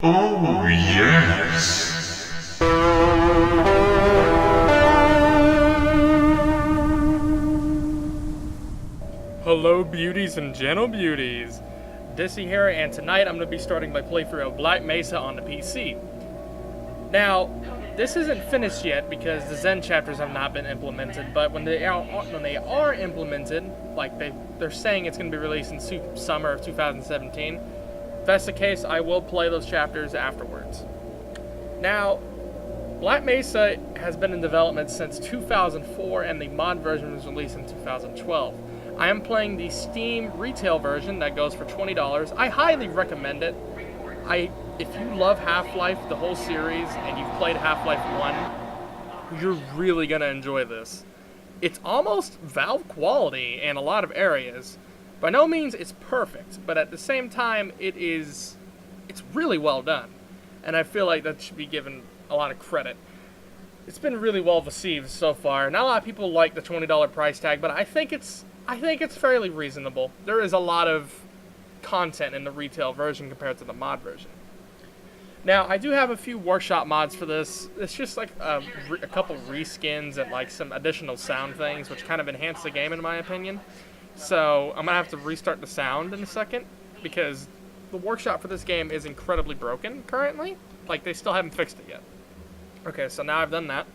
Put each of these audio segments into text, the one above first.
Oh, yes. Hello beauties and gentle beauties, Dissy here, and tonight I'm going to be starting my playthrough of Black Mesa on the PC. Now, this isn't finished yet because the Zen chapters have not been implemented, but when they are implemented, like they're saying it's going to be released in summer of 2017, if that's the case, I will play those chapters afterwards. Now, Black Mesa has been in development since 2004 and the mod version was released in 2012. I am playing the Steam retail version that goes for $20. I highly recommend it. If you love Half-Life, the whole series, and you've played Half-Life 1, you're really going to enjoy this. It's almost Valve quality in a lot of areas. By no means it's perfect, but at the same time, it's really well done. And I feel like that should be given a lot of credit. It's been really well received so far. Not a lot of people like the $20 price tag, but I think it's fairly reasonable. There is a lot of content in the retail version compared to the mod version. Now, I do have a few workshop mods for this. It's just like a couple reskins and like some additional sound things, which kind of enhance the game in my opinion. So I'm going to have to restart the sound in a second because the workshop for this game is incredibly broken currently. Like, they still haven't fixed it yet. Okay, so now I've done that.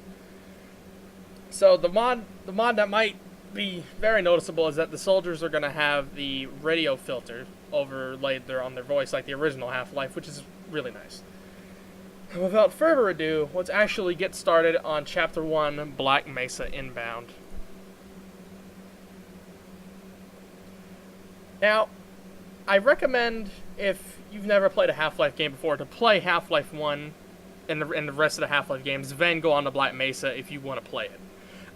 So the mod that might be very noticeable is that the soldiers are going to have the radio filter overlaid there on their voice like the original Half-Life, which is really nice. Without further ado, let's actually get started on Chapter 1, Black Mesa Inbound. Now, I recommend, if you've never played a Half-Life game before, to play Half-Life 1 and the rest of the Half-Life games, then go on to Black Mesa if you want to play it.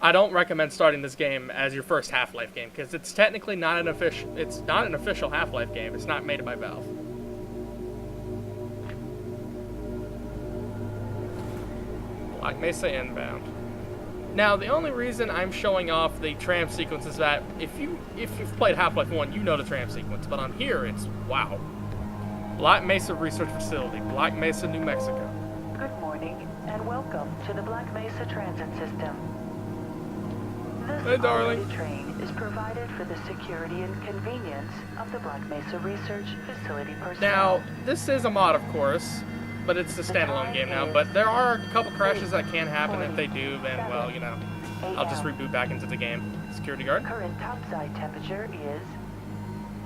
I don't recommend starting this game as your first Half-Life game, because it's technically not an official Half-Life game. It's not made by Valve. Black Mesa Inbound. Now, the only reason I'm showing off the tram sequence is that if you've played Half-Life 1, you know the tram sequence, but on here, it's wow. Black Mesa Research Facility, Black Mesa, New Mexico. Good morning, and welcome to the Black Mesa Transit System. Hey, darling. This train is provided for the security and convenience of the Black Mesa Research Facility personnel. Now, this is a mod, of course, but it's a standalone game now, but there are a couple crashes that can happen. If they do, then, well, you know, I'll just reboot back into the game. Security guard. Current topside temperature is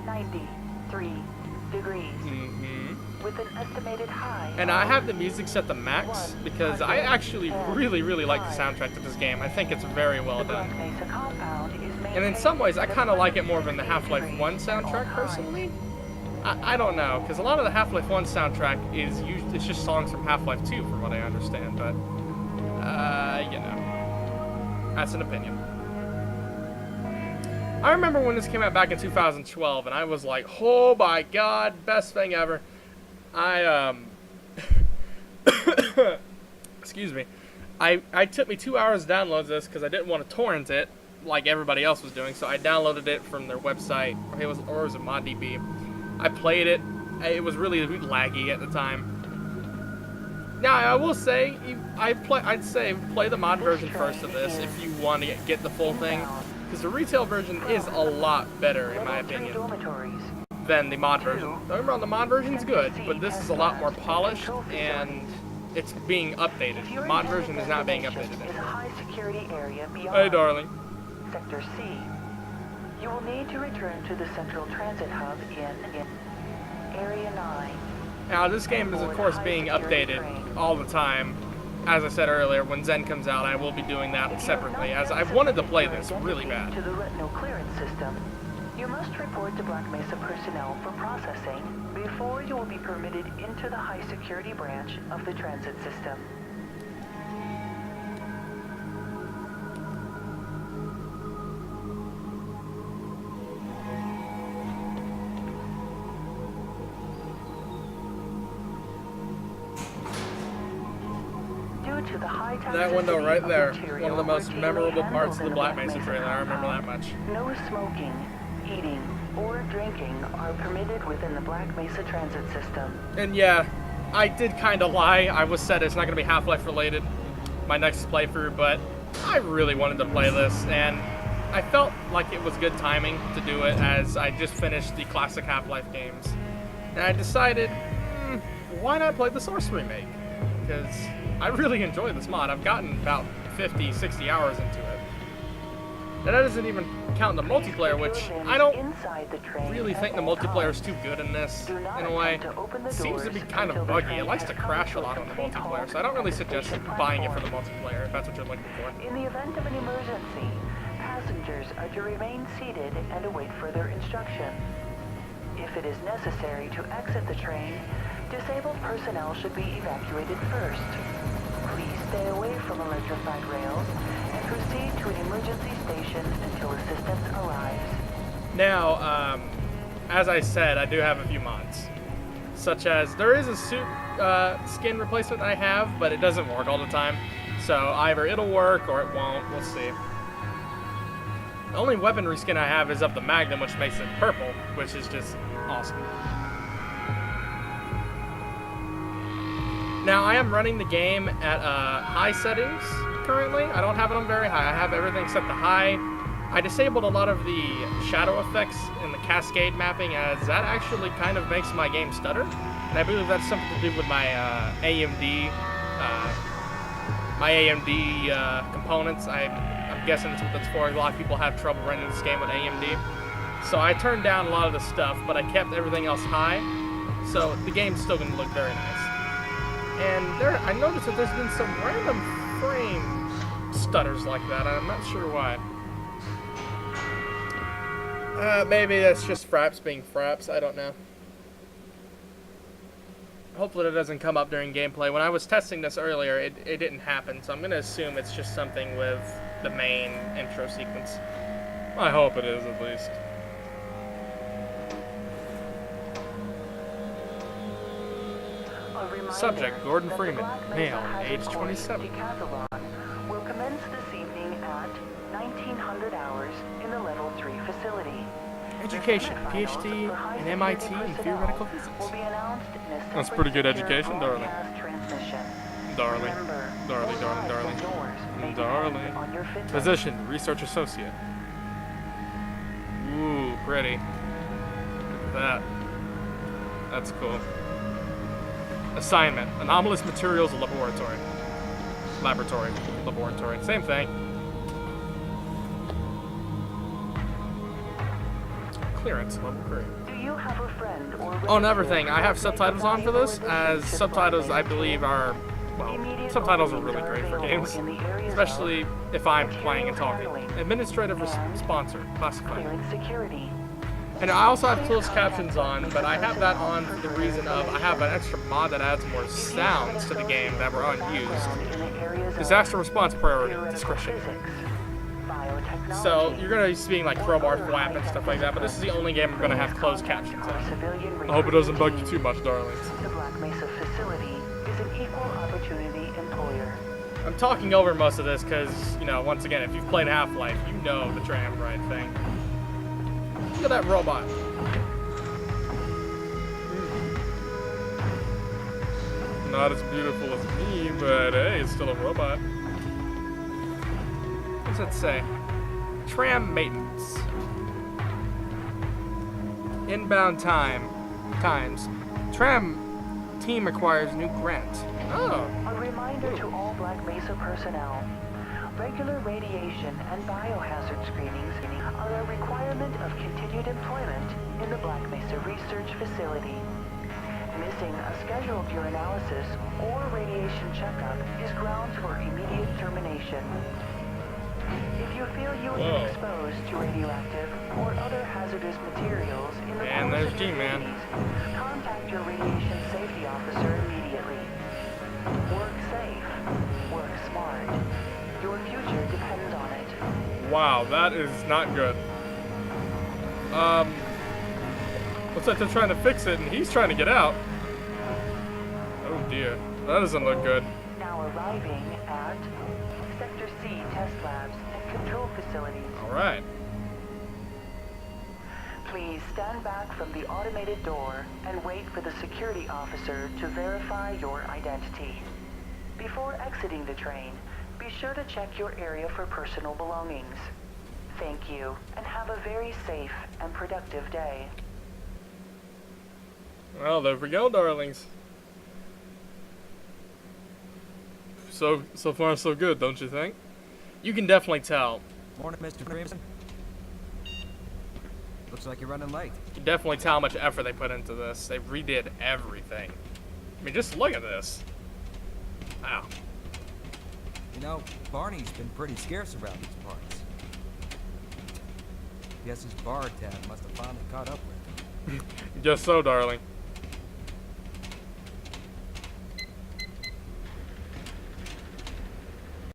93 degrees, with an estimated high. And I have the music set to max because I actually really like the soundtrack to this game. I think it's very well done. And in some ways, I kind of like it more than the Half-Life 1 soundtrack, personally. I don't know, because a lot of the Half-Life 1 soundtrack it's just songs from Half-Life 2, from what I understand, but, you know, that's an opinion. I remember when this came out back in 2012, and I was like, oh my god, best thing ever. Excuse me. It took me 2 hours to download this because I didn't want to torrent it like everybody else was doing, so I downloaded it from their website, or it was ModDB. I played it. It was really laggy at the time. Now, I will say, I'd say play the mod version first of this if you want to get the full thing, because the retail version is a lot better, in my opinion, than the mod version. Don't get me wrong, the mod version's good, but this is a lot more polished, and it's being updated. The mod version is not being updated anymore. Hey, darling. Sector C. You will need to return to the Central Transit Hub in Area 9. Now, this game is, of course, being updated all the time. As I said earlier, when Zen comes out, I will be doing that separately, as I've wanted to play this really bad. To the retinal clearance system, you must report to Black Mesa personnel for processing before you will be permitted into the high security branch of the transit system. That window right there, one of the most memorable parts of the Black Mesa trailer, I remember that much. No smoking, eating, or drinking are permitted within the Black Mesa Transit System. And yeah, I did kind of lie. I was said it's not going to be Half-Life related, my next playthrough, but I really wanted to play this, and I felt like it was good timing to do it as I just finished the classic Half-Life games. And I decided, why not play the Source remake? Because I really enjoy this mod. I've gotten about 50, 60 hours into it. And that doesn't even count the multiplayer, which I don't really think the multiplayer is too good in this, in a way. It seems to be kind of buggy. It likes to crash a lot on the multiplayer, so I don't really suggest buying it for the multiplayer if that's what you're looking for. In the event of an emergency, passengers are to remain seated and await further instruction. If it is necessary to exit the train, disabled personnel should be evacuated first. Please stay away from electrified rails and proceed to an emergency station until assistance arrives. Now, as I said, I do have a few mods. Such as, there is a suit skin replacement I have, but it doesn't work all the time. So either it'll work or it won't, we'll see. The only weapon reskin I have is of the Magnum, which makes it purple, which is just awesome. Now, I am running the game at high settings currently. I don't have it on very high. I have everything set to high. I disabled a lot of the shadow effects and the cascade mapping, as that actually kind of makes my game stutter. And I believe that's something to do with my AMD components. I'm guessing that's what that's for. A lot of people have trouble running this game with AMD. So I turned down a lot of the stuff, but I kept everything else high. So the game's still going to look very nice. And I noticed that there's been some random frame stutters like that. I'm not sure why. Maybe that's just fraps being fraps. I don't know. Hopefully that doesn't come up during gameplay. When I was testing this earlier, it didn't happen. So I'm going to assume it's just something with the main intro sequence. I hope it is, at least. Subject, Gordon Freeman, male, age 27. Will commence this evening at 1900 hours in the Level 3 facility. Education, PhD in MIT in theoretical physics. That's pretty good education, darling. Darling. Darling, darling, darling. Darling. Position, research associate. Ooh, pretty. Look at that. That's cool. Assignment, anomalous materials laboratory. Laboratory, same thing. Clearance, level 3. Do you have a friend or Oh, another thing, I have subtitles on for this, as subtitles I believe are, well, subtitles are really great for games, especially if I'm playing and talking. Administrative sponsor, classified. security? And I also have closed captions on, but I have that on for the reason of I have an extra mod that adds more sounds to the game that were unused. Disaster response priority, discretion. So you're going to be seeing like crowbar flap and stuff like that, but this is the only game I'm going to have closed captions on. I hope it doesn't bug you too much, darlings. The Black Mesa facility is an equal opportunity employer. I'm talking over most of this because, you know, once again, if you've played Half-Life, you know the tram ride thing. Look at that robot. Not as beautiful as me, but hey, it's still a robot. What's that say? Tram maintenance. Inbound times. Tram team acquires new grant. Oh. A reminder to all Black Mesa personnel. Regular radiation and biohazard screenings are a requirement of continued employment in the Black Mesa Research Facility. Missing a scheduled urinalysis or radiation checkup is grounds for immediate termination. If you feel you have been exposed to radioactive or other hazardous materials in the course of your duties, contact your radiation safety officer immediately. Work safe. Work smart. Your future depends on it. Wow, that is not good. Looks like they're trying to fix it and he's trying to get out. Oh dear, that doesn't look good. Now arriving at Sector C test labs and control facilities. Alright. Please stand back from the automated door and wait for the security officer to verify your identity. Before exiting the train, be sure to check your area for personal belongings. Thank you, and have a very safe and productive day. Well, there we go, darlings. So far so good, don't you think? You can definitely tell. Morning, Mr. Crimson. Looks like you're running late. You can definitely tell how much effort they put into this. They redid everything. I mean, just look at this. Wow. You know, Barney's been pretty scarce around these parts. Guess his bar tab must have finally caught up with him. Guess so, darling.